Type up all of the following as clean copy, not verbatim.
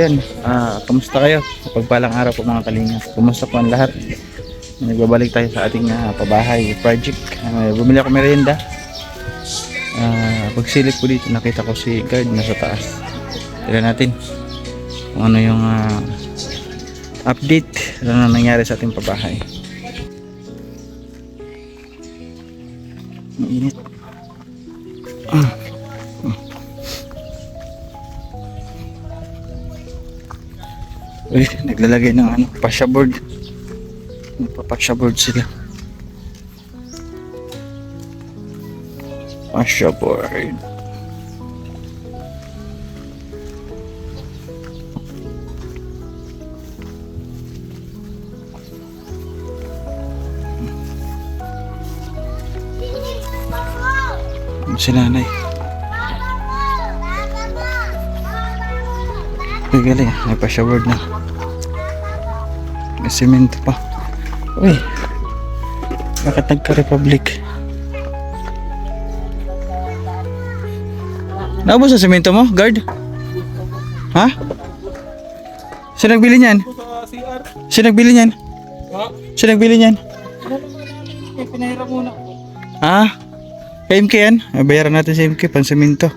ayun, kamusta kayo? Pagpalang araw po mga kalinga. Kumusta po ang lahat? Nagbabalik tayo sa ating pabahay project. Bumili ako merienda. Pagsilip ko dito, nakita ko si guard nasa taas. Tignan natin kung ano yung update, ano nangyari sa ating pabahay. Ang init. Uy, naglalagay ng ano, pasya board. Nagpapasya board sila. Pasya board. Si nanay. Uy, galing. May pasya board na. May semento pa. Uy, bakit nagka-republic? Naubos sa semento mo, guard? Ha? Sino nagbili niyan? Sino nagbili niyan? Sino nagbili niyan? Pinahirap muna. Ha? Kay MK yan? Bayaran natin sa MK pang semento.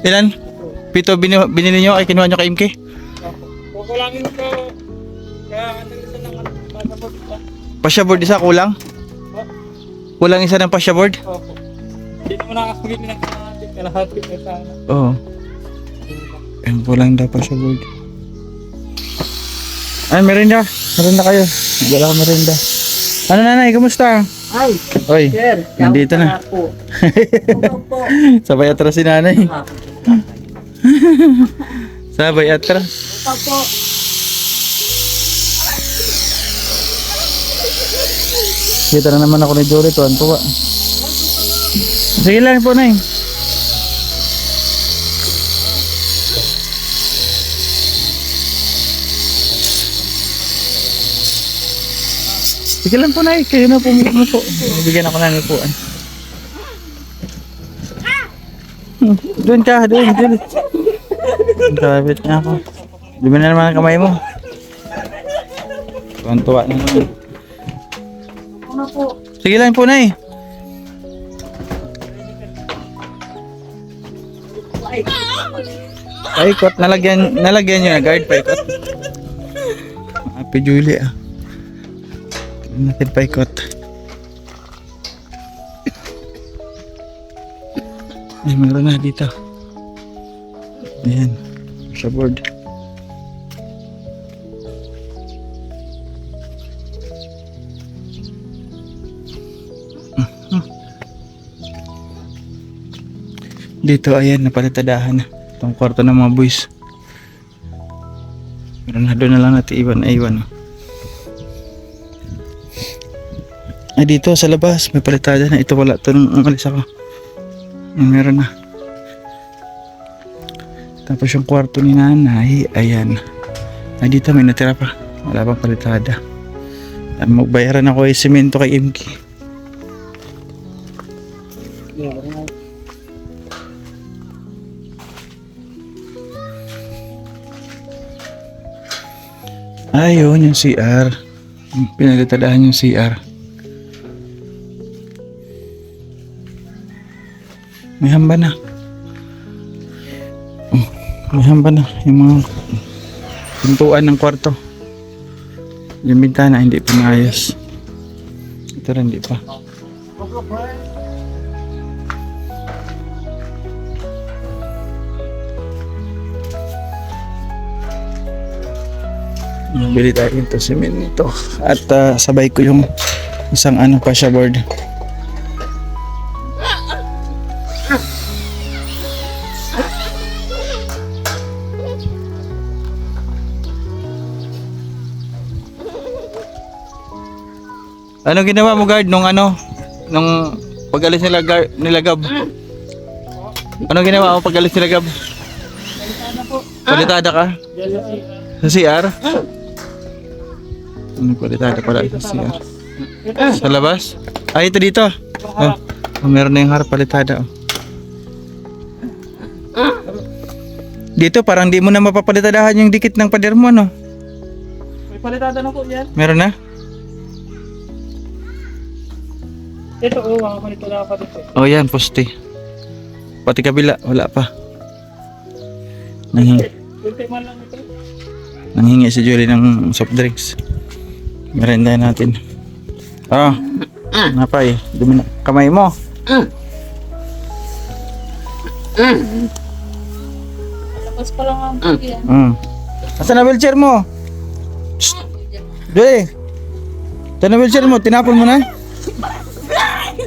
Ilan? Pito binili nyo ay kinuha nyo kay MK? Kukulangin ko. Kaya nagisa ng passport pa. Pasya board isa kulang? Kulang isa ng pasya board? Opo. Hindi naman nakakagili ng kalahati na sana. Oo. Ayun, kulang daw pasya board. Ay, merinda. Merinda kayo. Wala ka merinda. Ano nanay, kumusta? Ay, Oy, sir. nandito na. Po. Sabay atras si nanay. Sabay atras. Opo. Kita na naman ako ni Jory, tuwan-tuwa. Sige lang po, nay. Sige lang po, nay. Kayo na po muna po. Bigyan ako ng upuan. Doon ka, doon. Kapit na ako. Dumi na naman ang kamay mo. Tuwan-tuwa na naman. Sige lang po, nay. Paikot, nalagyan nyo na guard, paikot. Happy Julie ah. Natin paikot. Ay, meron na dito. Ayan, sa board. Dito, ayan, napalitadahan na itong kwarto ng mga boys. Pero na doon na lang natin iwan. Ay, dito sa labas may palitada na. Ito wala ito nung umalis ako. Meron na. Tapos yung kwarto ni nanay, ayan. Ay, dito may natira pa. Wala pang palitada. Magbayaran ako ay semento kay MK. Ayun, yung CR. Pinagtatadahan yung CR. May hamba na. May hamba na. Yung mga pintuan ng kwarto. Yung bintana hindi pinayos. Ito rin hindi pa. Bili tayo ito semento at sabay ko yung isang pasya board. Ano ginawa mo guard nung nung pag-alis nila Gab? Ano ginawa mo pag-alis nila Gab? Palitada ka? Sa CR? Ano palitada pala sa CR? Sa labas? Ay, ito dito. Meron na yung harap palitada. Dito parang di mo na mapapalitadahan yung dikit ng pader mo, no? May palitada na po yan. Meron na? Ito, mga palitada pa dito. Oh, yan, poste. Pati kabila, wala pa. Nanghingi, Kunti man lang ito. nanghingi si Julie ng soft drinks. Merenda natin. Oh, napay. Dumi na. Kamay mo. Tapos pa lang ang yan. Asan na wheelchair mo? Shh. Julie. Ito na wheelchair mo, tinapon mo na?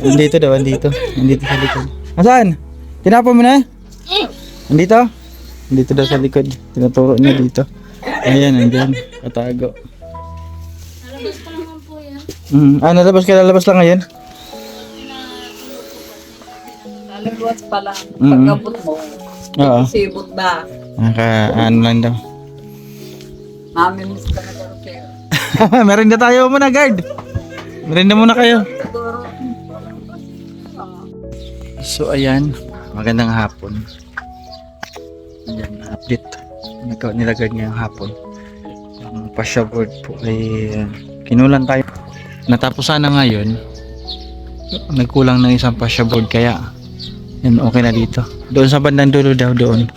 Andito daw, andito. Andito sa likod. Asan? Tinapon mo na? Andito? Andito daw sa likod. Tinuturo niya dito. Ayan, andyan. Katago. Nalabas pa naman po yan. Nalabas ka, lalabas lang ngayon? Nalabas pa lang. Mm. Pagkabot mo, Oo. sibot ba? Ano lang daw. Mamimiss ka na daw sa'yo. Merinda tayo muna, guard. Merinda muna kayo. Siguro. So ayan, magandang hapon. Ayan, update. Nilagay ngayong hapon. Ang pasya board po ay kinulan tayo. Natapos sana ngayon. Nagkulang ng isang pasya board kaya yan, okay na dito. Doon sa bandang dulo daw doon.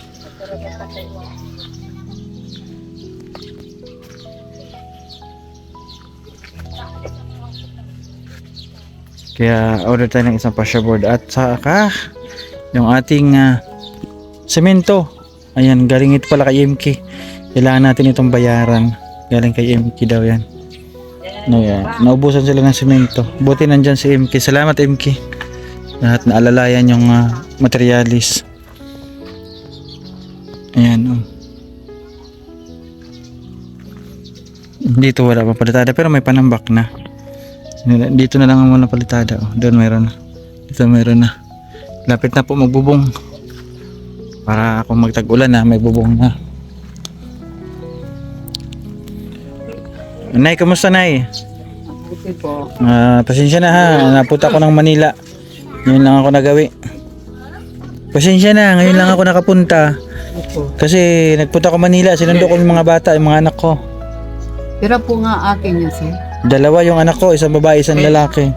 Kaya order tayo ng isang pasya board at saka yung ating semento. Ayan, galing ito pala kay MK. Kailangan natin itong bayaran. Galing kay MK daw yan. Ayan, naubusan sila ng semento. Buti nandyan si MK. Salamat MK. Lahat naalalayan yung materialis. Ayan, oh. Dito wala pa palitada pero may panambak na. Dito na lang ang muna palitada. Oh. Doon meron na. Dito meron na. Lapit na po magbubong. Para kung magtag-ulan na, may bubong na. Nay, kamusta Nay? Buti po. Pasensya na ha. Napunta ako ng Manila. Ngayon lang ako nagawi. Pasensya na. Ngayon lang ako nakapunta. Kasi nagpunta ako Manila. Sinundo ko yung mga bata, yung mga anak ko. Pero po nga akin yun sir. Dalawa yung anak ko. Isang babae, isang lalaki.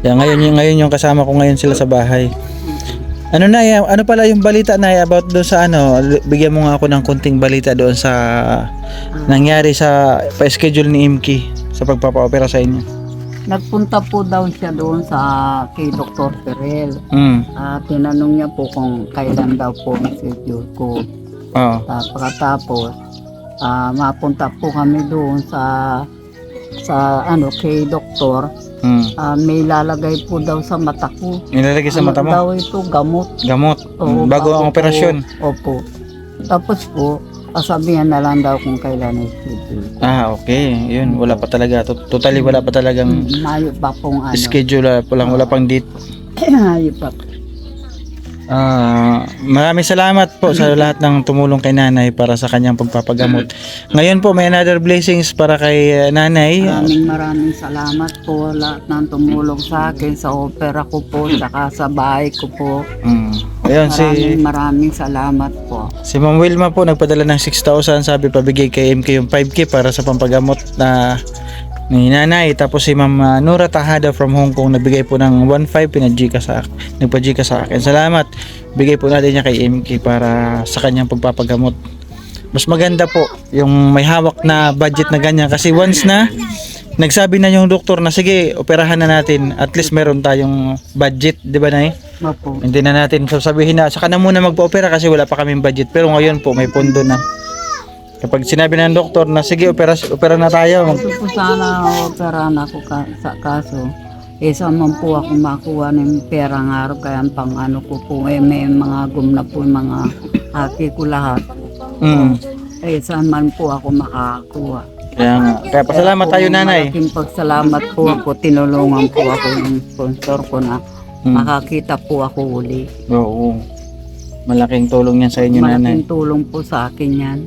Yan, ngayon yung kasama ko ngayon sila sa bahay. Ano na, ano pala yung balita na about doon sa ano, bigyan mo nga ako ng konting balita doon sa nangyari sa pa-schedule ni Imki sa pagpapa-opera sa inyo. Nagpunta po daw siya doon sa kay Dr. Perel. Tinanong niya po kung kailan daw po ang schedule ko. Oo. Pagkatapos, mapunta po kami doon sa ano kay doktor. May lalagay po daw sa mata ko. Nilalagay sa mata mo? Daw ito gamot. Gamot? Oo, bago ang po. operasyon? Opo. Tapos po, sabihan na lang daw kung kailan ang schedule. Okay. Yun, wala pa talaga. Totally wala pa talagang Mayo pa pong ano. schedule. Wala pang date. Mayo pa. Maraming salamat po sa lahat ng tumulong kay nanay para sa kanyang pagpapagamot. Ngayon po may another blessings para kay nanay. Maraming salamat po lahat ng tumulong sa akin sa opera ko po, saka sa bahay ko po. Ayun, Maraming salamat po. si Ma'am Wilma po nagpadala ng 6,000, sabi pabigay kay MK yung 5K para sa pampagamot na ni nanay. Tapos si Ma'am Nura Tahada from Hong Kong nagbigay po ng 1,500, nagpa-Gcash sa akin. Salamat. Bigay po natin niya kay MK para sa kanyang pagpapagamot. Mas maganda po yung may hawak na budget na ganyan kasi once na nagsabi na yung doktor na sige, operahan na natin, at least meron tayong budget, di ba Nay? Opo. Hindi na natin sasabihin na saka na muna magpa-opera kasi wala pa kaming budget, pero ngayon po may pondo na. Kapag sinabi ng doktor na sige, opera na tayo. Ito po sana operahan ako sa kaso. Saan man po ako makuha ng pera ng araw kaya ang pang ano ko po, may mga gum na po yung mga haki ko lahat. Saan man po ako makakuha. Kaya pasalamat tayo nanay. Malaking pagsalamat po ako, tinulungan po ako ng sponsor ko na makakita po ako uli. Oo. Malaking tulong yan sa inyo nanay. Malaking tulong po sa akin yan.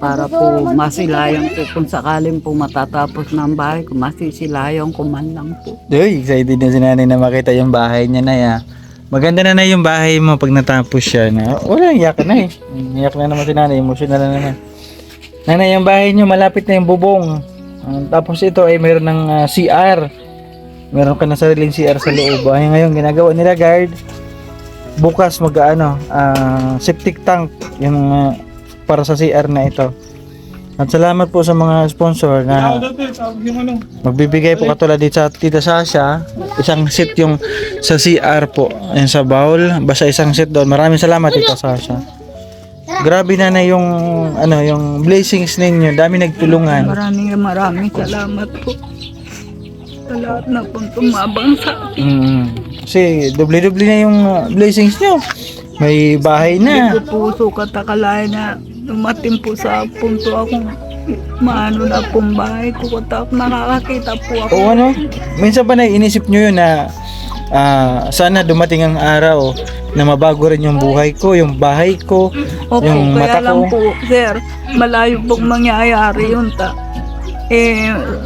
Para po masilayang po kung sakaling po matatapos ng bahay ko, masisilayang ko man lang po. Uy, excited na si nanay na makita yung bahay niya na ya. Maganda na yung bahay mo pag natapos siya. Na, wala, iyak na eh. Iyak na naman si nanay, emotional na naman. Nanay, yung bahay nyo, malapit na yung bubong. Tapos ito ay mayroon ng CR. Meron ka na sariling CR sa loob. Ay, ngayon, ginagawa nila guard. Bukas septic tank yung para sa CR na ito. At salamat po sa mga sponsor na magbibigay po katulad dito sa Tita Sasha, isang seat yung sa CR po, yung sa bowl, basta isang seat doon. Maraming salamat Tita Sasha. Grabe na yung yung blessings ninyo, dami nagtulungan. Maraming salamat po sa lahat na pong tumabang sa akin. Kasi doble-doble na yung blessings nyo. May bahay na. Hindi ko puso katakalain na dumating po sa punto akong maano na pong bahay ko. Katak nakakakita po ako. O ano, minsan ba naiinisip nyo yun na sana dumating ang araw na mabago rin yung buhay ko, yung bahay ko, Opo, yung kaya mata lang ko. po, sir, malayo pong mangyayari yun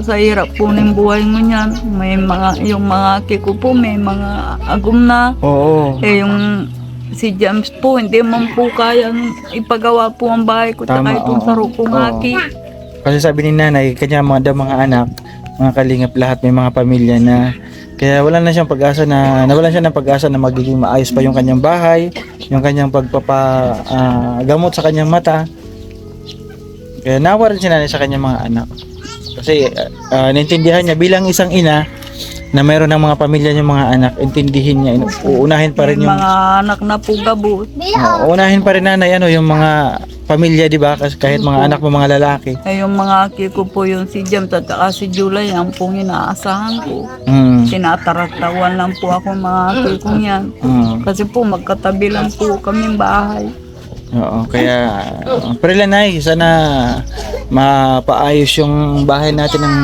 sa hirap po ng buhay mo niyan. May yung mga kiko po, may mga agum na. Oo. Yung si James po, hindi man po kayang ipagawa po ang bahay ko. Tama, Tsaka itong oo. saro kong Oo. aki. Kasi sabi ni nanay, kanya mga anak, mga kalingap lahat, may mga pamilya na kaya wala na siyang pag-asa nawalan siya ng pag-asa na magiging maayos pa yung kanyang bahay, yung kanyang gamot sa kanyang mata. Kaya nawa rin si nanay sa kanyang mga anak. Kasi naintindihan niya bilang isang ina na mayroon ng mga pamilya niyang mga anak, intindihin niya, uunahin pa rin May yung mga anak na po gabot. uunahin pa rin nanay yung mga pamilya, di ba? Kasi kahit mga anak mo mga lalaki. Yung mga kiko po yung si James at saka si July, yan pong inaasahan ko. Tinataratawan lang po ako mga kikong yan. Kasi po magkatabi lang po kaming bahay. Oo, kaya pero lanay, sana mapaayos yung bahay natin ng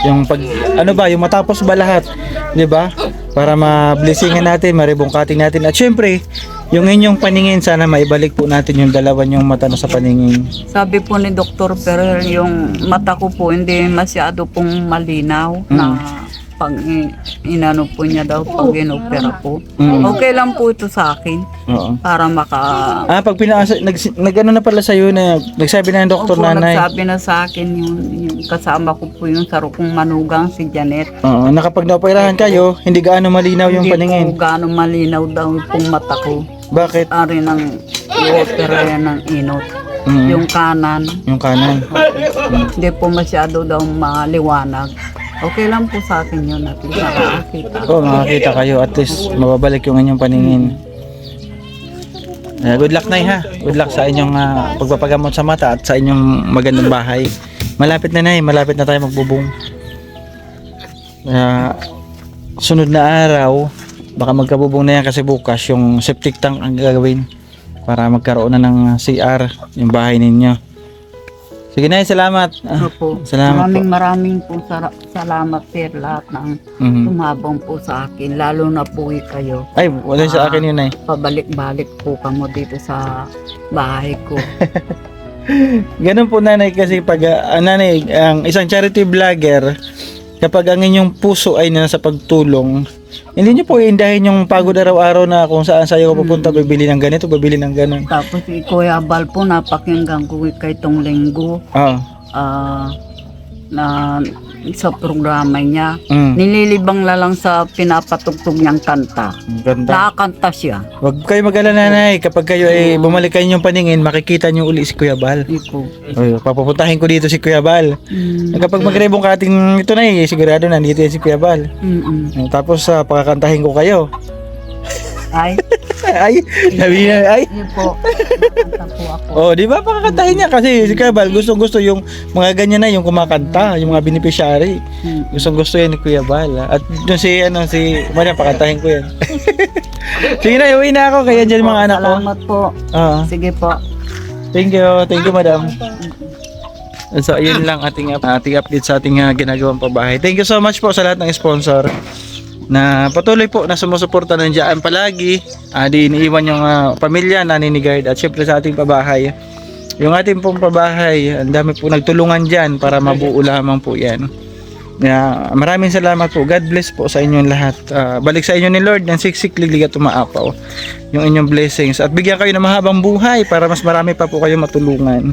yung yung matapos ba lahat, 'di ba? Para ma-blessingan natin, maribungkating natin. At syempre, yung inyong paningin sana maibalik po natin yung dalawa yung mata na sa paningin. Sabi po ni Dr. Ferrer, yung mata ko po hindi masyado pong malinaw na pag inano po niya daw pag inopera po. Okay lang po ito sa akin Oo. para Pag pinaasa nag-ano na pala sa iyo na nagsabi na yung doktor Opo, nanay. nagsabi na sa akin yung kasama ko po yung saro kong manugang si Janet. Oo, nakapag naoperahan kayo, hindi gaano malinaw yung Hindi paningin. po gaano malinaw daw pong mata ko. Bakit? Ari ng i-opera yan ng inot. Yung kanan, Yung kanan. hindi po masyado daw maliwanag. Okay lang po sa akin yun at least nakakita. Oo, makakita kayo at least mababalik yung inyong paningin. Good luck nay ha. Good luck sa inyong pagpapagamot sa mata at sa inyong magandang bahay. Malapit na nay, malapit na tayo magbubong. Sunod na araw, baka magkabubong na yan kasi bukas yung septic tank ang gagawin para magkaroon na ng CR yung bahay ninyo. Sige nay, salamat. Opo. Salamat Maraming po salamat sir lahat ng tumabong po sa akin. Lalo na po kayo. Ay, wala sa akin yun nay. Pabalik-balik po kamo dito sa bahay ko. Ganun po nanay kasi pag nanay, ang isang charity vlogger, kapag ang inyong puso ay nasa pagtulong, hindi nyo po iindahin yung pagod araw-araw na kung saan sa'yo ko pupunta, bibili ng ganito, bibili ng ganun. Tapos si Kuya Bal po, napakinggan ko kay itong linggo. Oo. Na sa programa niya. Mm. Nililibang na lang sa pinapatugtog niyang kanta. Ganda. Nakakanta siya. Huwag kayo mag-alala nanay, kapag kayo ay bumalik kayo yung paningin, makikita nyo uli si Kuya Bal. Iko. Oy, papupuntahin ko dito si Kuya Bal. Kapag magrebong kating ito na sigurado nandito yan si Kuya Bal. Tapos pakakantahin ko kayo. Ay, Ay, sabi niya, ay. yun po. Kanta po ako. Oh, di ba pakakantahin niya kasi si Kuya Bal gusto yung mga ganyan na yung kumakanta, yung mga beneficiary. Gusto yan ni Kuya Bal. At doon si Maria pakantahin ko yan. Sige na, uwi na ako kaya diyan mga anak ko. Salamat po. Oo. Sige po. Thank you madam. So ayun lang ating update sa ating ginagawang pabahay. Thank you so much po sa lahat ng sponsor na patuloy po na sumusuporta nandiyan palagi. Di iniiwan yung pamilya na ninigard at syempre sa ating pabahay. Yung ating pong pabahay, ang dami po nagtulungan dyan para mabuo lamang po yan. Maraming salamat po. God bless po sa inyong lahat. Balik sa inyo ni Lord ng siksik ligliga tumaapaw yung inyong blessings at bigyan kayo ng mahabang buhay para mas marami pa po kayo matulungan.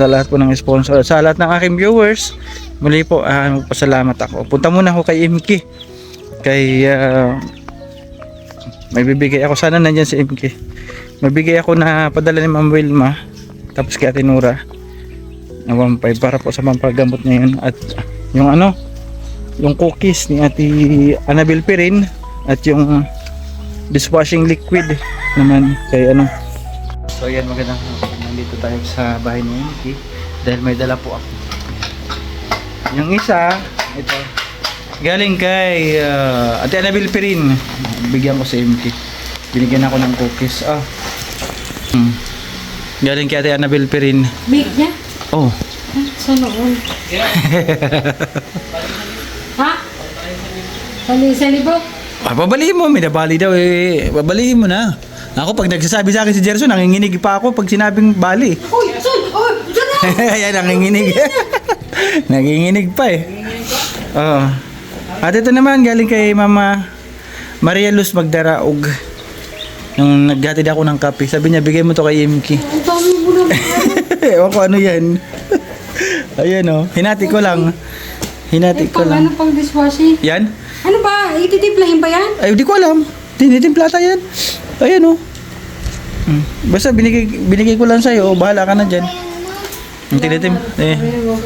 Sa lahat po ng sponsor, sa lahat ng aking viewers, muli po magpasalamat ako. Punta muna ako kay MK. May bibigay ako, sana nandyan si MK. Magbigay ako na padala ni Ma'am Wilma, tapos kay Ate Nora na 1.5 para po sa pampagamot niya yun. At yung cookies ni Ate Annabel Perin at yung dishwashing liquid naman kay So yan, magandang hapon. Nandito tayo sa bahay ni MK dahil may dala po ako. Yung isa, ito, galing kay Ate Annabel Perin. Bigyan ko si MK. Binigyan ako ng cookies. Galing kay Ate Annabel Perin. Big niya? Oh. Sa noon. Ha? Sa libro? Babalihin mo, may nabali daw eh. Babalihin mo na. Ako pag nagsasabi sa akin si Gerson, nanginginig pa ako pag sinabing bali. Uy, son! Oh, dyan na! Ayan, nanginginig. Nanginginig pa eh. Oh. At ito naman, galing kay Mama Maria Luz Magdaraog. Nung naghatid ako ng kape, sabi niya, bigay mo to kay MK. Ang dami mo naman. Ewan ko ano yan. Ayan oh, hinati ko lang. Hinati ko lang. Ano pang dishwashing? Yan? Ano ba? Ititimplahin ba yan? Ay, di ko alam. Tinitimplata yan. Ayan oh. Basta binigay ko lang sa'yo. Bahala ka na dyan. Tinitim.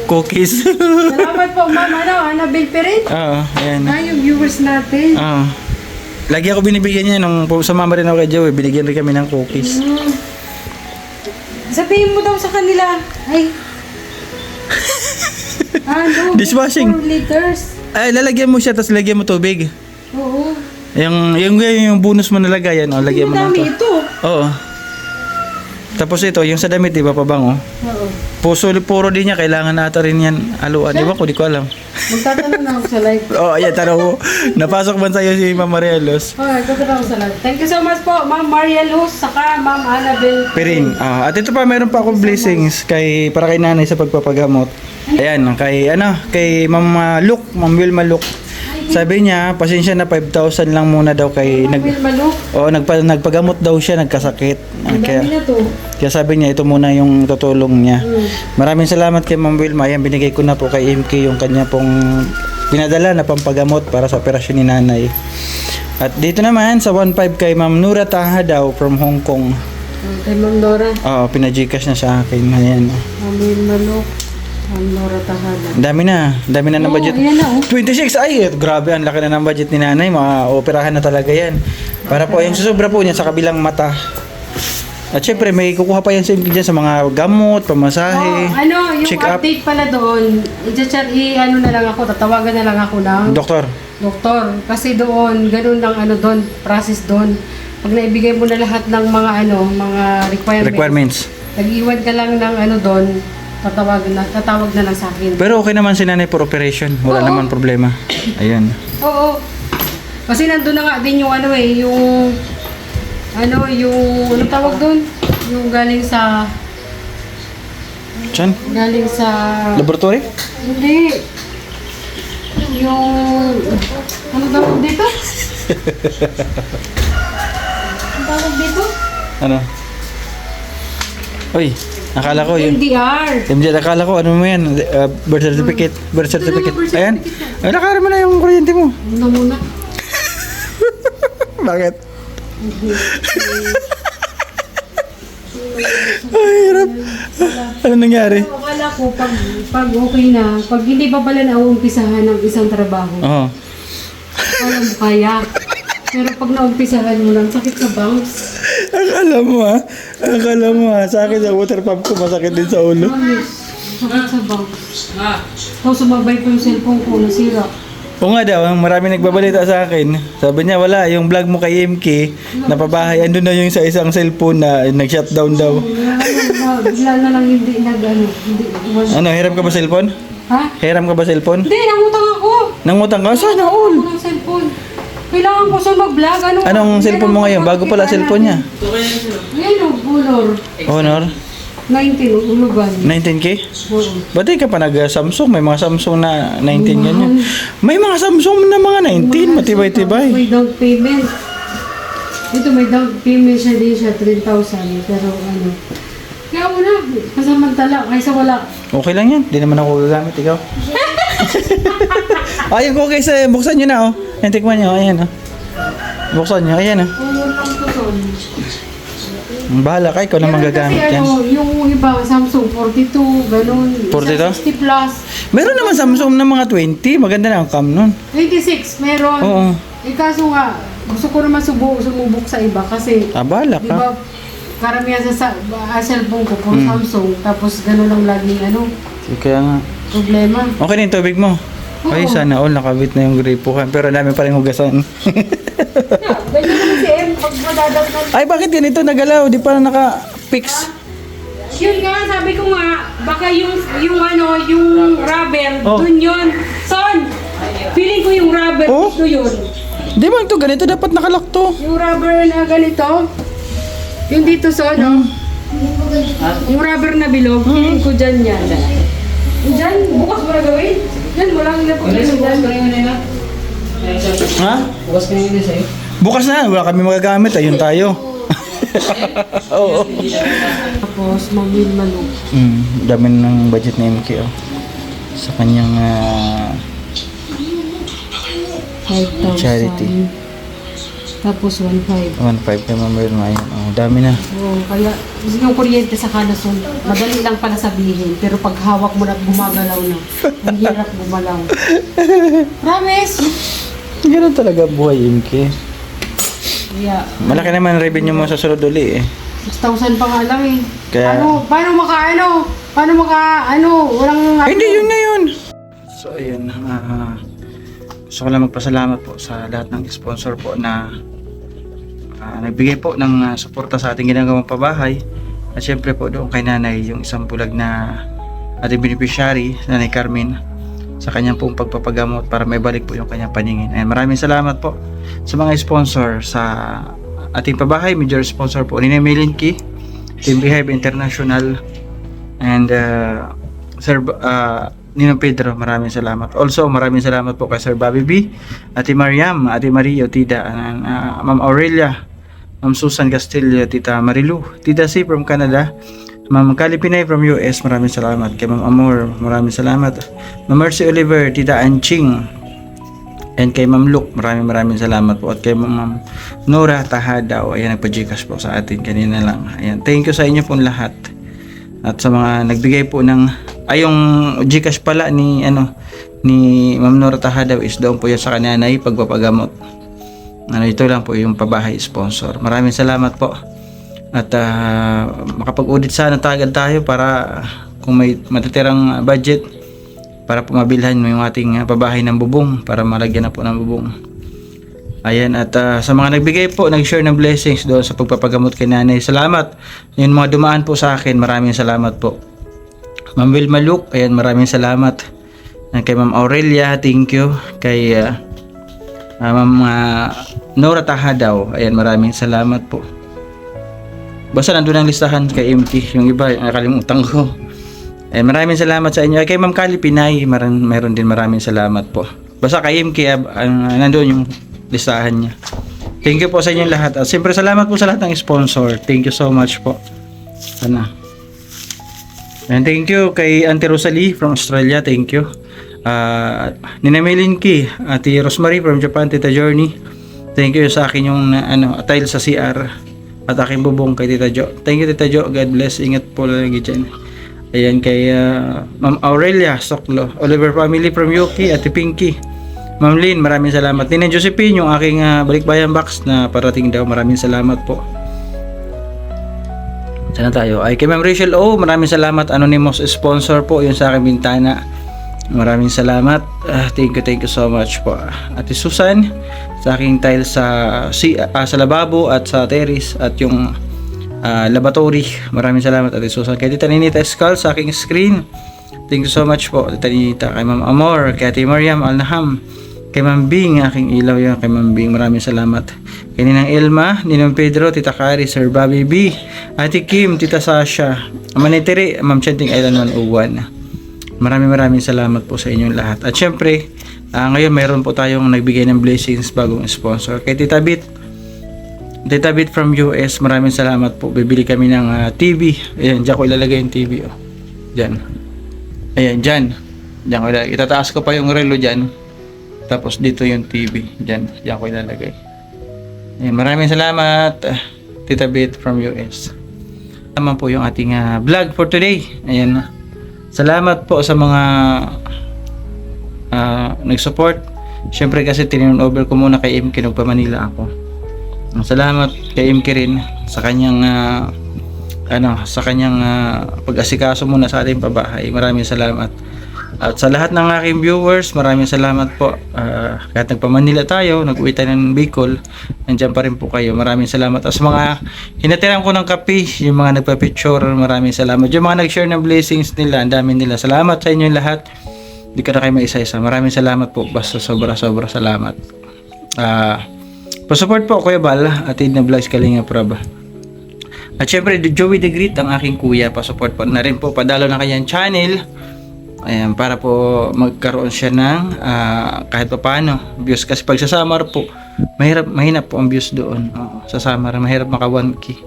Cookies. Salamat po, Ma'am. Annabel Perin? Oo, ayan. Yung viewers natin. Oo. Lagi ako binibigyan niya nung sumama rin ako kay Joey. Binigyan rin kami ng cookies. Sabihin mo daw sa kanila. Ay. Dishwashing. 4 liters. Ay, lalagyan mo siya tapos lagyan mo tubig. Oo. Yung bonus mo nalagay yan, oh, lagyan mo ng Madami ito. Oo. Tapos ito, yung sa damit, iba pa bang, oh? Oo. Puro din niya, kailangan nata rin yan haluan. Di ba ko, di ko alam. Magtatanong na ako sa live. Oh, ayan, tanong mo. Napasok man sa'yo si Ma'am Marielos. Magtatanong ako sa live. Thank you so much po, Ma'am Maria Luz, saka Ma'am Annabel Perin. At ito pa, meron pa akong blessings para kay nanay sa pagpapagamot. Ayan, kay Ma'am Ma'am Wilma Luke. Sabi niya, pasensya na 5,000 lang muna daw kay Ma'am Wilma Luke. nagpagamot daw siya, nagkasakit. Ang dami na to. Kaya sabi niya, ito muna yung tutulong niya. Maraming salamat kay Ma'am Wilma. Ayan, binigay ko na po kay MK yung kanya pong pinadala na pampagamot para sa operasyon ni nanay. At dito naman, sa 1.5 kay Ma'am Nura Taha daw from Hong Kong. Kay Ma'am Nora. Oo, pina-Gcash na sa akin. Ayan. Ma'am Wilma Luke. Ma'am Nora Tahada. Dami na ng budget. Ayan na, oh. 26, ay, grabe, ang laki na ng budget ni nanay. Maoperahan na talaga yan. Para po, yung susubra po niya sa kabilang mata. At syempre, may kukuha pa yan sa dyan sa mga gamot, pamasahe, Yung check up. update pala doon, na lang ako, tatawagan na lang ako ng Doktor. Kasi doon, ganun lang doon, process doon. Pag naibigay mo na lahat ng mga requirements. Nag-iwan ka lang ng doon, tatawag na lang sa akin. Pero okay naman si nanay for operation. Wala naman problema. Ayan. Oo. Kasi nandun na nga din yung yung tawag doon? Yung galing sa Saan? Laboratory? Hindi. Yung ano tawag dito? Ano tawag dito? Ano? Uy, akala ko yun. MDR. Akala ko, ano mo yan? Birth certificate. Birth certificate. birth Ayan. Ay, nakaroon mo na yung kuryente mo. Ano muna? Bakit? Ay, hirap. Ano nangyari? Akala ko pag okay na, pag hindi pa pala naumpisahan ng isang trabaho, Oo. akala mo kaya. Pero pag naumpisahan mo lang, sakit sa bangs. Akala mo ha. Sa akin sa water pump ko, masakit din sa ulo. Promise. Sakit sa bangs. Tapos sumabay po yung cellphone ko, nasira. Oo nga daw, marami nagbabalita sa akin. Sabi niya, wala, yung vlog mo kay MK, napabahay, andun na yung sa isang cellphone na nag-shutdown daw. Bigla na lang hindi Ano, hiram ka ba cellphone? Ha? Hiram ka ba cellphone? Hindi, nangutang ako. Nangutang ka? Sana all. Ako ng cellphone. Kailangan ko sa mag-vlog. Anong cellphone mo ngayon? Bago pala cellphone niya. Ayan o, Honor. Honor? 19, ulugan. 19K? Oo. Ba't di ka pa nag-Samsung? May mga Samsung na 19 ganyan. May mga Samsung na mga 19, matibay-tibay. May down payment. Dito may down payment siya din siya, 3,000. Pero ano, kaya wala, pasamantala, kaysa wala. Okay lang yan, di naman ako gagamit, ikaw. Ayun ko guys, buksan nyo na oh. Ayan, tikman nyo, ayan oh. Buksan nyo, ayan oh. Oo, lang to son. Bahala ka, ikaw naman gagamit Kasi yan. ano, yung iba, Samsung 42, ganun. 42? 60 plus. Meron naman Samsung na mga 20, maganda na ang cam nun. 26, meron. Oo. Eh kaso nga, gusto ko naman sumubok sa iba kasi, Bahala di ka. ba, karamihan sa cellphone ko, puro Samsung, tapos ganun lang lagi, Kaya nga. problema. Okay na yung tubig mo. Ay, sana all nakabit na yung gripuhan. Pero dami pa rin hugasan. Ganyan naman si M, pag madadaw na. Ay, bakit ganito nagalaw? Di pa naka-fix. Yun nga, sabi ko nga, baka yung rubber, Oh. dun yun. Son, feeling ko yung rubber, Oh. dito yun. Di ba ito ganito? Dapat nakalak to. Yung rubber na ganito, yung dito son, oh. Yung rubber na bilog, feeling ko dyan yan. Dyan, bukas mo na gawin. Dyan mo lang ilapag dyan. Ha? Bukas ka yun sa'yo. Bukas na. Wala kami magagamit. Ayun tayo. Oo. Tapos, mamil manok. Dami ng budget na MK oh. Sa kanyang 5,000. Charity. Tapos 1,500. 1.5 kay Ma'am Wilma. Ayun. Oh, dami na. Oo, kaya yung kuryente sa kanason, madali lang pala sabihin. Pero pag hawak mo na at gumagalaw na, ang hirap gumalaw. Promise! Ganun talaga buhay MK. Kaya, Malaki naman revenue mo sa sunod uli eh. 6,000 pa nga lang eh. Kaya- Paano walang... Hindi, yun na yun. So, ayun. Gusto ko lang magpasalamat po sa lahat ng sponsor po na nagbigay po ng suporta sa ating ginagawang pabahay. At syempre po doon kay nanay, yung isang bulag na ating beneficiary, Nanay Carmen, sa kanyang pong pagpapagamot para may balik po yung kanyang paningin. And maraming salamat po sa mga sponsor sa ating pabahay. Major sponsor po ni Melinki, Team Behave International, and Sir Ninong Pedro, maraming salamat. Also, maraming salamat po kay Sir Bobby B, Ate Mariam, Ate Mario, Tita Ma'am Aurelia, Ma'am Susan Castillo, Tita Marilu, Tita C from Canada, Ma'am Kalipinay from US, maraming salamat. Kay Ma'am Amor, maraming salamat. Ma'am Mercy Oliver, Tita Anching, and kay Ma'am Luke, maraming salamat po. At kay Ma'am Nora Tahadaw, ayan, nagpa-Gcash po sa atin kanina lang. Ayan, thank you sa inyo po lahat. At sa mga nagbigay po ng yung Gcash pala ni Ma'am Nora Tahadaw is doon po yan sa kananay pagpapagamot. Ito lang po yung pabahay sponsor. Maraming salamat po. At makapag-audit sana tagad tayo para kung may matitirang budget para po mabilhan mo yung ating pabahay ng bubong para malagyan na po ng bubong. Ayan, at sa mga nagbigay po, nag-share ng blessings doon sa pagpapagamot kay nanay. Salamat. Yung mga dumaan po sa akin, maraming salamat po. Ma'am Wilma Luke, ayan, maraming salamat. Kay Ma'am Aurelia, thank you. Kay Ma'am Nora Tahadaw, ayan, maraming salamat po. Basta nandun ang listahan kay MT, yung iba nakalimutan ko. Ayan, maraming salamat sa inyo. Kay Ma'am Kali Pinay, meron din maraming salamat po. Basta kay MK, nandun yung listahan niya. Thank you po sa inyong lahat. At siyempre salamat po sa lahat ng sponsor. Thank you so much po. And thank you kay Auntie Rosalie from Australia. Thank you. Nina Melinki, Ate Rosemary from Japan, Tita Journey. Thank you sa akin yung tile sa CR at aking bubong kay Tita Jo. Thank you Tita Jo. God bless. Ingat po lagi dyan. Ayan kay Ma'am Aurelia Soklo, Oliver family from UK, Ate Pinky, Ma'am Lynn, maraming salamat. Nina Josephine, yung aking balikbayan box na parating daw, maraming salamat po. Sana tayo. Ay kay Ma'am Rachel O, maraming salamat. Anonymous sponsor po yun sa aking bintana. Maraming salamat. Thank you so much po. Ate Susan, sa aking tile sa lababo at sa terrace at yung laboratory. Maraming salamat Ate Susan. Kay Tita Ninita Escal sa aking screen. Thank you so much po Tita Ninita. Kay Ma'am Amor, kay Ate Mariam Alnaham, Kay Mambing, aking ilaw yan. Kay Mambing, maraming salamat. Kay Ninang Elma, Ninong Pedro, Tita Kari, Sir Bobby B, Ate Kim, Tita Sasha, Manitiri, Ma'am Chanting Island 101. Maraming salamat po sa inyong lahat. At syempre, ngayon mayroon po tayong nagbigay ng blessings bagong sponsor. Kay Tita Bit from US, maraming salamat po. Bibili kami ng TV. Ayan, dyan ko ilalagay yung TV. Oh. Dyan. Ayan, dyan. Dyan ko ilalagay. Itataas ko pa yung relo dyan. Tapos dito yung TV. Dyan ko ilalagay. Ayan, maraming salamat, Tita Bit from US. Naman po yung ating vlog for today. Ayan. Salamat po sa mga nag-support. Syempre kasi tinurn-over ko muna kay MK nung pa Manila ako. Salamat kay MK rin sa kanyang pag-asikaso muna sa ating pabahay. Maraming salamat. At sa lahat ng aking viewers, maraming salamat po. Kahit nagpa-Manila tayo, nag-uwi tayo ng Bicol, nandiyan pa rin po kayo. Maraming salamat. At sa mga hinatiran ko ng kape, yung mga nagpa-picture, maraming salamat. Yung mga nag-share ng blessings nila, ang dami nila. Salamat sa inyo lahat. Hindi ka na kayo maisa-isa. Maraming salamat po. Basta sobra-sobra salamat. Pa-support po Kuya Bal, Atid na Vlogs Kalinga Prab. At syempre, Joey the Great, ang aking kuya. Pa-support po na rin po. Padalo na kanyang channel. Ayan, para po magkaroon siya ng kahit pa paano views. Kasi pag sa Samar po, mahirap po ang views doon. Sa Samar, mahirap maka 1K.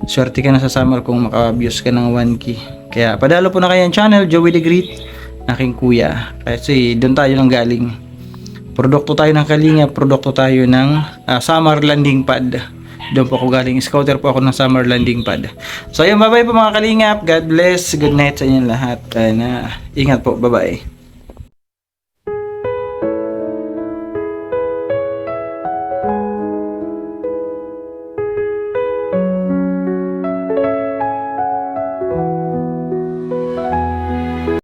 Swerte ka na sa Samar kung maka-views ka ng 1K. Kaya padalo po na kanyang channel, Joey the Great, aking kuya. Kasi doon tayo nang galing. Produkto tayo ng Kalinga, produkto tayo ng Samar Landing Pad. Doon po ako galing. Scouter po ako ng Summer Landing Pad. So ayun, bye-bye po mga Kalingap. God bless. Good night sa inyo lahat. Ingat po. Bye-bye.